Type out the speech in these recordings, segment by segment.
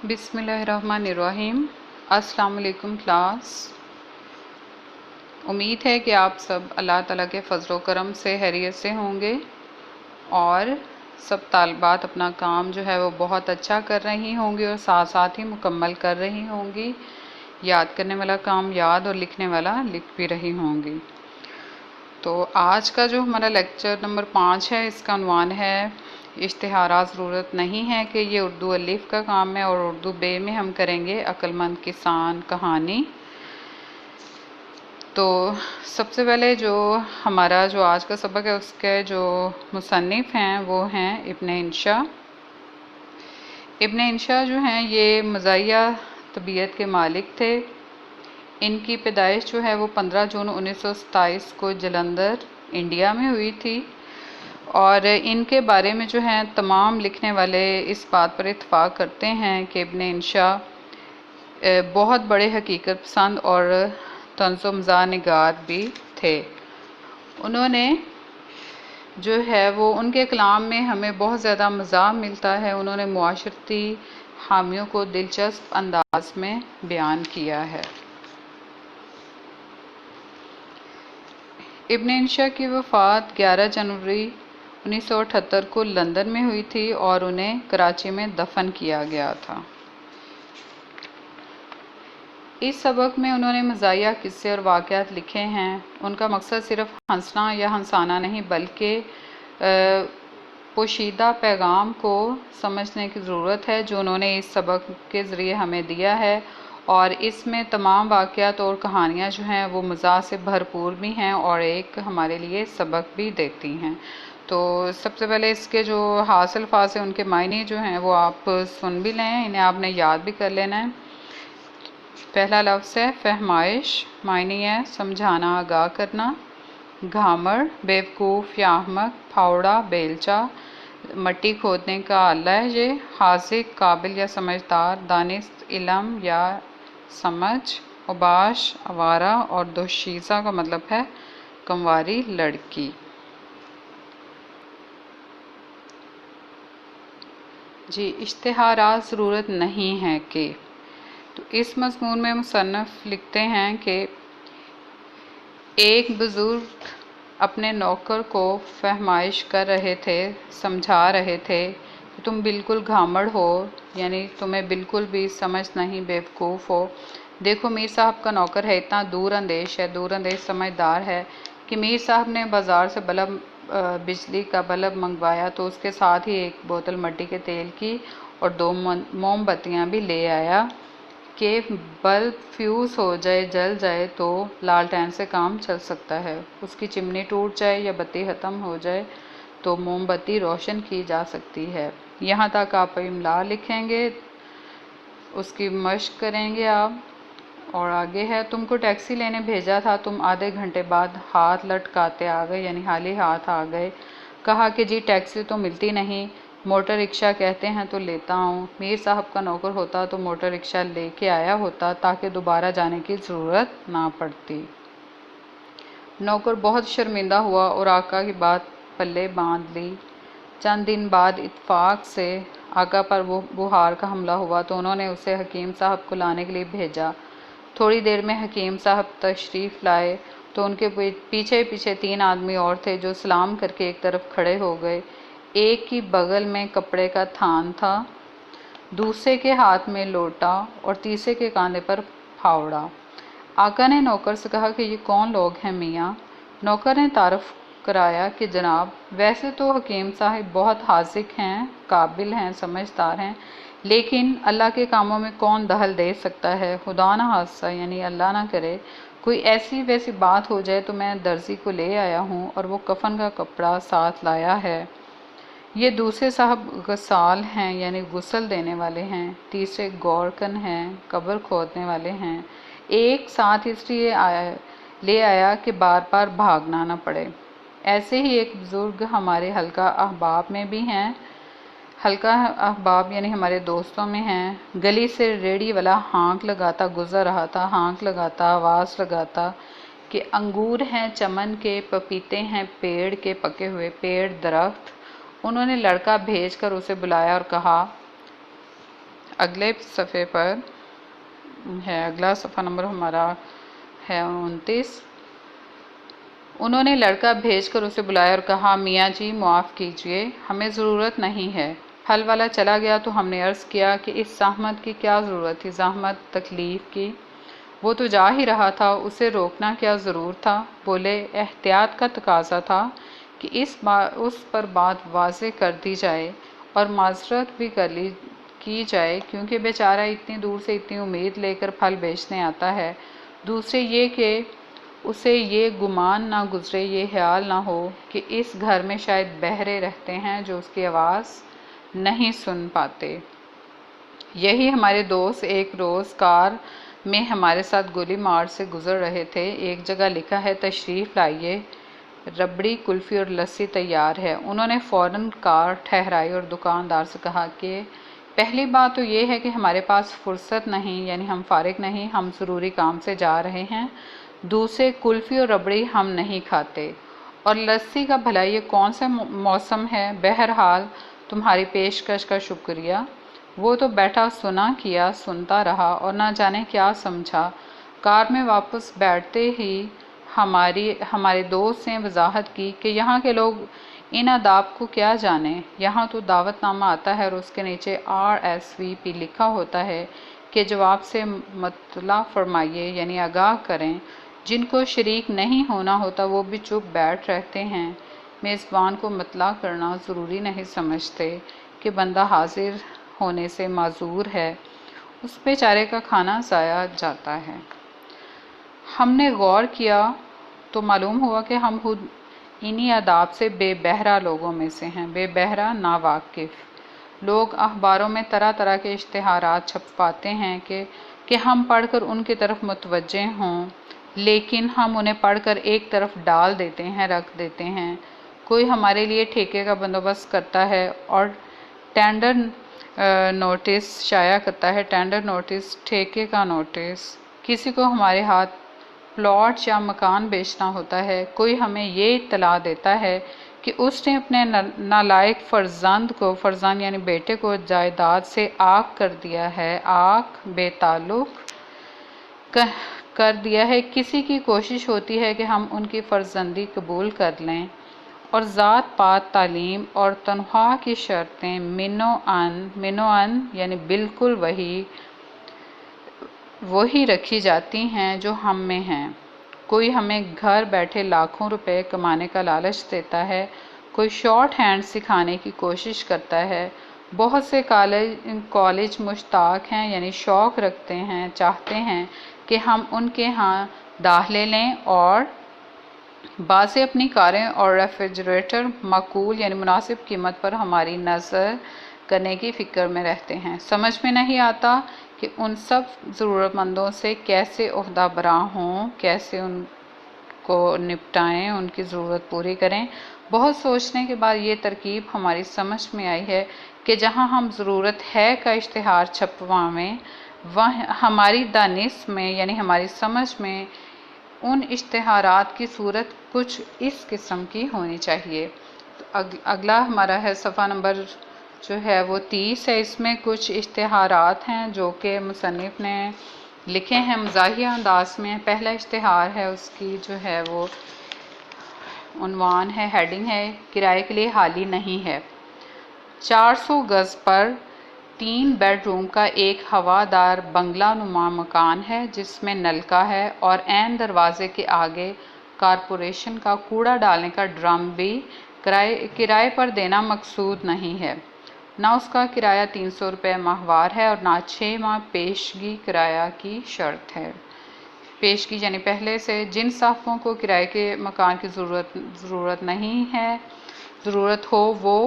بسم اللہ الرحمن الرحیم۔ السلام علیکم کلاس۔ امید ہے کہ آپ سب اللہ تعالیٰ کے فضل و کرم سے خیریت سے ہوں گے اور سب طالبات اپنا کام جو ہے وہ بہت اچھا کر رہی ہوں گی اور ساتھ ساتھ ہی مکمل کر رہی ہوں گی۔ یاد کرنے والا کام یاد اور لکھنے والا لکھ بھی رہی ہوں گی۔ تو آج کا جو ہمارا لیکچر نمبر 5 ہے، اس کا عنوان ہے اشتہارات ضرورت نہیں ہے کہ یہ اردو الف کا کام ہے، اور اردو بے میں ہم کریں گے عقل مند کسان کہانی۔ تو سب سے پہلے جو ہمارا جو آج کا سبق ہے، اس کے جو مصنف ہیں وہ ہیں ابن انشا۔ ابن انشا جو ہیں یہ مزاحیہ طبیعت کے مالک تھے۔ ان کی پیدائش جو ہے وہ 15 جون 1927 کو جلندھر انڈیا میں ہوئی تھی، اور ان کے بارے میں جو ہیں تمام لکھنے والے اس بات پر اتفاق کرتے ہیں کہ ابن انشا بہت بڑے حقیقت پسند اور طنز و مزاح نگار بھی تھے۔ انہوں نے جو ہے وہ ان کے کلام میں ہمیں بہت زیادہ مزاح ملتا ہے۔ انہوں نے معاشرتی حامیوں کو دلچسپ انداز میں بیان کیا ہے۔ ابن انشا کی وفات 11 جنوری 1978 کو لندن میں ہوئی تھی اور انہیں کراچی میں دفن کیا گیا تھا۔ اس سبق میں انہوں نے مزاحیہ قصے اور واقعات لکھے ہیں۔ ان کا مقصد صرف ہنسنا یا ہنسانا نہیں، بلکہ پوشیدہ پیغام کو سمجھنے کی ضرورت ہے جو انہوں نے اس سبق کے ذریعے ہمیں دیا ہے، اور اس میں تمام واقعات اور کہانیاں جو ہیں وہ مزاح سے بھرپور بھی ہیں اور ایک ہمارے لیے سبق بھی دیتی ہیں۔ تو سب سے پہلے اس کے جو حاصل الفاظ ہیں ان کے معنی جو ہیں وہ آپ سن بھی لیں، انہیں آپ نے یاد بھی کر لینا ہے۔ پہلا لفظ ہے فہمائش، معنی ہے سمجھانا، آگاہ کرنا۔ گھامڑ بیوقوف یا احمق، پھاوڑا بیلچہ، مٹی کھودنے کا آلہ ہے یہ۔ حاذق قابل یا سمجھدار، دانست علم یا سمجھ۔ اوباش آوارہ، اور دوشیزہ کا مطلب ہے کنواری لڑکی۔ جی، اشتہارات ضرورت نہیں ہے کہ، تو اس مضمون میں مصنف لکھتے ہیں کہ ایک بزرگ اپنے نوکر کو فہمائش کر رہے تھے، سمجھا رہے تھے کہ تم بالکل گھامڑ ہو، یعنی تمہیں بالکل بھی سمجھ نہیں، بیوقوف ہو۔ دیکھو میر صاحب کا نوکر ہے، اتنا دور اندیش ہے، دور اندیش سمجھدار ہے کہ میر صاحب نے بازار سے بجلی کا بلب منگوایا تو اس کے ساتھ ہی ایک بوتل مٹی کے تیل کی اور 2 موم بتیاں بھی لے آیا کہ بلب فیوز ہو جائے، جل جائے تو لالٹین سے کام چل سکتا ہے، اس کی چمنی ٹوٹ جائے یا بتی ختم ہو جائے تو موم بتی روشن کی جا سکتی ہے۔ یہاں تک آپ املا لکھیں گے، اس کی مشق کریں گے آپ۔ اور آگے ہے تم کو ٹیکسی لینے بھیجا تھا، تم آدھے گھنٹے بعد ہاتھ لٹکاتے آ گئے، یعنی خالی ہاتھ آ گئے۔ کہا کہ جی ٹیکسی تو ملتی نہیں، موٹر رکشہ کہتے ہیں تو لیتا ہوں۔ میر صاحب کا نوکر ہوتا تو موٹر رکشہ لے کے آیا ہوتا تاکہ دوبارہ جانے کی ضرورت نہ پڑتی۔ نوکر بہت شرمندہ ہوا اور آقا کی بات پلے باندھ لی۔ چند دن بعد اتفاق سے آقا پر وہ بخار کا حملہ ہوا تو انہوں نے اسے حکیم صاحب کو لانے کے لیے بھیجا۔ تھوڑی دیر میں حکیم صاحب تشریف لائے تو ان کے پیچھے پیچھے 3 آدمی اور تھے جو سلام کر کے ایک طرف کھڑے ہو گئے۔ ایک کی بغل میں کپڑے کا تھان تھا، دوسرے کے ہاتھ میں لوٹا اور تیسرے کے کاندھے پر پھاوڑا۔ آقا نے نوکر سے کہا کہ یہ کون لوگ ہیں میاں؟ نوکر نے تعارف کرایا کہ جناب ویسے تو حکیم صاحب بہت حاذق ہیں، قابل ہیں، سمجھدار ہیں، لیکن اللہ کے کاموں میں کون دخل دے سکتا ہے؟ خدا نہ حادثہ، یعنی اللہ نہ کرے کوئی ایسی ویسی بات ہو جائے تو میں درزی کو لے آیا ہوں اور وہ کفن کا کپڑا ساتھ لایا ہے۔ یہ دوسرے صاحب غسال ہیں، یعنی غسل دینے والے ہیں، تیسرے گورکن ہیں، قبر کھودنے والے ہیں، ایک ساتھ اس لیے لے آیا کہ بار بار بھاگنا نہ پڑے۔ ایسے ہی ایک بزرگ ہمارے حلقہ احباب میں بھی ہیں، حلقہ احباب یعنی ہمارے دوستوں میں ہیں۔ گلی سے ریڑھی والا ہانک لگاتا گزر رہا تھا، ہانک لگاتا، آواز لگاتا کہ انگور ہیں چمن کے، پپیتے ہیں پیڑ کے پکے ہوئے، درخت۔ انہوں نے لڑکا بھیج کر اسے بلایا اور کہا اگلے صفحے پر ہے، اگلا صفحہ نمبر ہمارا ہے 29۔ انہوں نے لڑکا بھیج کر اسے بلایا اور کہا، میاں جی معاف کیجئے، ہمیں ضرورت نہیں ہے۔ پھل والا چلا گیا تو ہم نے عرض کیا کہ اس زحمت کی کیا ضرورت تھی، زحمت تکلیف کی، وہ تو جا ہی رہا تھا، اسے روکنا کیا ضرور تھا؟ بولے، احتیاط کا تقاضا تھا کہ اس پر بات واضح کر دی جائے اور معذرت بھی کی جائے، کیونکہ بیچارہ اتنی دور سے اتنی امید لے کر پھل بیچنے آتا ہے۔ دوسرے یہ کہ اسے یہ گمان نہ گزرے، یہ خیال نہ ہو کہ اس گھر میں شاید بہرے رہتے ہیں جو اس کی آواز نہیں سن پاتے۔ یہی ہمارے دوست ایک روز کار میں ہمارے ساتھ گولی مار سے گزر رہے تھے۔ ایک جگہ لکھا ہے، تشریف لائیے، ربڑی، کلفی اور لسی تیار ہے۔ انہوں نے فوراً کار ٹھہرائی اور دکاندار سے کہا کہ پہلی بات تو یہ ہے کہ ہمارے پاس فرصت نہیں، یعنی ہم فارغ نہیں، ہم ضروری کام سے جا رہے ہیں۔ دوسرے، کلفی اور ربڑی ہم نہیں کھاتے، اور لسی کا بھلا یہ کون سا موسم ہے؟ بہرحال تمہاری پیشکش کا شکریہ۔ وہ تو بیٹھا سنا کیا سنتا رہا اور نہ جانے کیا سمجھا۔ کار میں واپس بیٹھتے ہی ہمارے دوست نے وضاحت کی کہ یہاں کے لوگ ان آداب کو کیا جانیں، یہاں تو دعوت نامہ آتا ہے اور اس کے نیچے RSVP لکھا ہوتا ہے کہ جواب سے مطلع فرمائیے، یعنی آگاہ کریں۔ جن کو شریک نہیں ہونا ہوتا وہ بھی چپ بیٹھ رہتے ہیں، میزبان کو مطلع کرنا ضروری نہیں سمجھتے کہ بندہ حاضر ہونے سے معذور ہے، اس بیچارے کا کھانا ضائع جاتا ہے۔ ہم نے غور کیا تو معلوم ہوا کہ ہم خود انہی آداب سے بے بہرہ لوگوں میں سے ہیں۔ بے بہرہ، ناواقف لوگ اخباروں میں طرح طرح کے اشتہارات چھپواتے ہیں کہ ہم پڑھ کر ان کی طرف متوجہ ہوں، لیکن ہم انہیں پڑھ کر ایک طرف ڈال دیتے ہیں، رکھ دیتے ہیں۔ کوئی ہمارے لیے ٹھیکے کا بندوبست کرتا ہے اور ٹینڈر نوٹس شائع کرتا ہے۔ ٹینڈر نوٹس، ٹھیکے کا نوٹس۔ کسی کو ہمارے ہاتھ پلاٹ یا مکان بیچنا ہوتا ہے، کوئی ہمیں یہ اطلاع دیتا ہے کہ اس نے اپنے نالائق فرزند یعنی بیٹے کو جائیداد سے عاق کر دیا ہے، عاق بے تعلق کر دیا ہے۔ کسی کی کوشش ہوتی ہے کہ ہم ان کی فرزندی قبول کر لیں اور ذات پات، تعلیم اور تنخواہ کی شرطیں منوعاً یعنی بالکل وہی رکھی جاتی ہیں جو ہم میں ہیں۔ کوئی ہمیں گھر بیٹھے لاکھوں روپے کمانے کا لالچ دیتا ہے، کوئی شارٹ ہینڈ سکھانے کی کوشش کرتا ہے۔ بہت سے کالج مشتاق ہیں، یعنی شوق رکھتے ہیں، چاہتے ہیں کہ ہم ان کے ہاں داخلے لیں، اور بعضے اپنی کاریں اور ریفریجریٹر معقول یعنی مناسب قیمت پر ہماری نذر کرنے کی فکر میں رہتے ہیں۔ سمجھ میں نہیں آتا کہ ان سب ضرورت مندوں سے کیسے عہدہ برآں ہوں، کیسے ان کو نپٹائیں، ان کی ضرورت پوری کریں۔ بہت سوچنے کے بعد یہ ترکیب ہماری سمجھ میں آئی ہے کہ جہاں ہم ضرورت ہے کا اشتہار چھپوائیں، ہماری دانش میں یعنی ہماری سمجھ میں ان اشتہارات کی صورت کچھ اس قسم کی ہونی چاہیے۔ اگلا ہمارا ہے صفحہ نمبر جو ہے وہ 30 ہے۔ اس میں کچھ اشتہارات ہیں جو کہ مصنف نے لکھے ہیں مزاحیہ انداز میں۔ پہلا اشتہار ہے، اس کی جو ہے وہ عنوان ہے، ہیڈنگ ہے، کرائے کے لیے حالی نہیں ہے۔ 400 گز پر 3 بیڈ روم کا ایک ہوادار بنگلہ نما مکان ہے جس میں نلکا ہے اور عین دروازے کے آگے کارپوریشن کا کوڑا ڈالنے کا ڈرم بھی کرائے پر دینا مقصود نہیں ہے۔ نہ اس کا کرایہ 300 روپے ماہوار ہے اور نہ 6 ماہ پیشگی کرایہ کی شرط ہے۔ پیشگی یعنی پہلے سے جن صاحبوں کو کرائے کے مکان کی ضرورت ہو وہ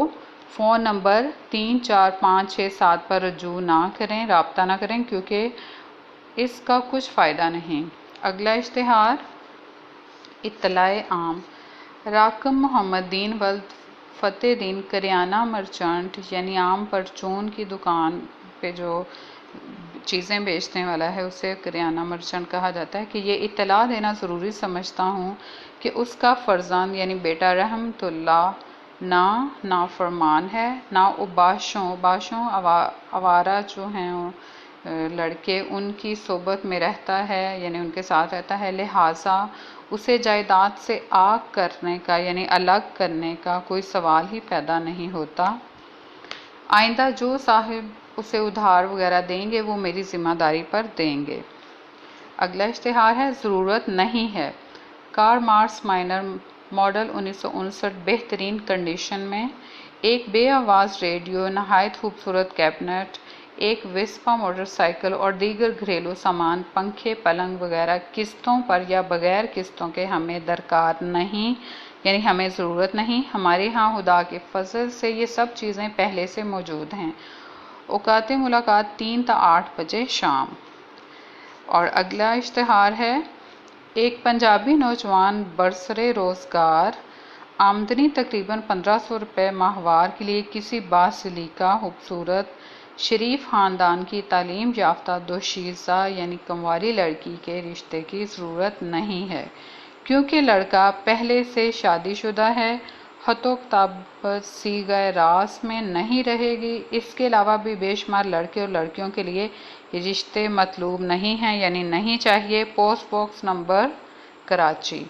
فون نمبر 34567 پر رجوع نہ کریں، رابطہ نہ کریں، کیونکہ اس کا کچھ فائدہ نہیں۔ اگلا اشتہار، اطلاع عام۔ راکم محمد دین ولد فتح دین کریانہ مرچنٹ یعنی عام پرچون کی دکان پہ جو چیزیں بیچنے والا ہے اسے کریانہ مرچنٹ کہا جاتا ہے، کہ یہ اطلاع دینا ضروری سمجھتا ہوں کہ اس کا فرزند یعنی بیٹا رحمت اللہ نافرمان ہے، نہ باشوں آوارہ جو ہیں لڑکے، ان کی صحبت میں رہتا ہے، یعنی ان کے ساتھ رہتا ہے، لہٰذا اسے جائیداد سے آگ کرنے کا یعنی الگ کرنے کا کوئی سوال ہی پیدا نہیں ہوتا۔ آئندہ جو صاحب اسے ادھار وغیرہ دیں گے وہ میری ذمہ داری پر دیں گے۔ اگلا اشتہار ہے ضرورت نہیں ہے۔ کار مارس مائنر ماڈل 1959 بہترین کنڈیشن میں، ایک بے آواز ریڈیو، نہایت خوبصورت کیبنٹ، ایک ویسپا موٹر سائیکل اور دیگر گھریلو سامان، پنکھے، پلنگ وغیرہ قسطوں پر یا بغیر قسطوں کے ہمیں درکار نہیں، یعنی ہمیں ضرورت نہیں۔ ہمارے ہاں خدا کے فضل سے یہ سب چیزیں پہلے سے موجود ہیں۔ اوقات ملاقات 3 تا 8 بجے شام۔ اور اگلا اشتہار ہے، ایک پنجابی نوجوان برسرِ روزگار، آمدنی تقریباً 1500 روپے ماہوار کے لیے کسی باسلیقہ، خوبصورت، شریف خاندان کی تعلیم یافتہ دوشیزہ یعنی کنواری لڑکی کے رشتے کی ضرورت نہیں ہے، کیونکہ لڑکا پہلے سے شادی شدہ ہے۔ خط و کتابت صیغہ راست میں نہیں رہے گی۔ اس کے علاوہ بھی بے شمار لڑکے اور لڑکیوں کے لیے رشتے مطلوب نہیں ہیں، یعنی نہیں چاہیے۔ Post box number Karachi.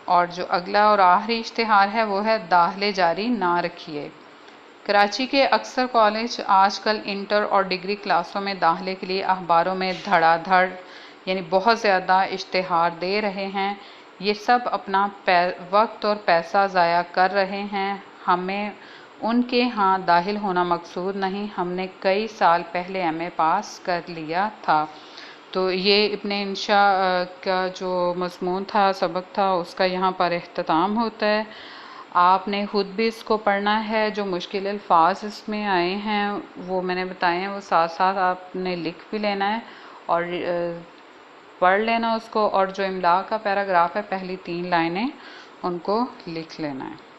اور جو اگلا اور آخری اشتہار ہے وہ ہے، داخلے جاری نہ رکھیے۔ کراچی کے اکثر کالج آج کل انٹر اور ڈگری کلاسوں میں داخلے کے لیے اخباروں میں دھڑا دھڑ یعنی بہت زیادہ اشتہار دے رہے ہیں۔ یہ سب اپنا وقت اور پیسہ ضائع کر رہے ہیں۔ ہمیں ان کے ہاں داخل ہونا مقصود نہیں، ہم نے کئی سال پہلے ایم اے پاس کر لیا تھا۔ تو یہ ابن انشاء کا جو مضمون تھا، سبق تھا، اس کا یہاں پر اختتام ہوتا ہے۔ آپ نے خود بھی اس کو پڑھنا ہے۔ جو مشکل الفاظ اس میں آئے ہیں وہ میں نے بتائے ہیں، وہ ساتھ ساتھ آپ نے لکھ بھی لینا ہے اور پڑھ لینا اس کو، اور جو املا کا پیراگراف ہے پہلی 3 لائنیں ان کو لکھ لینا ہے۔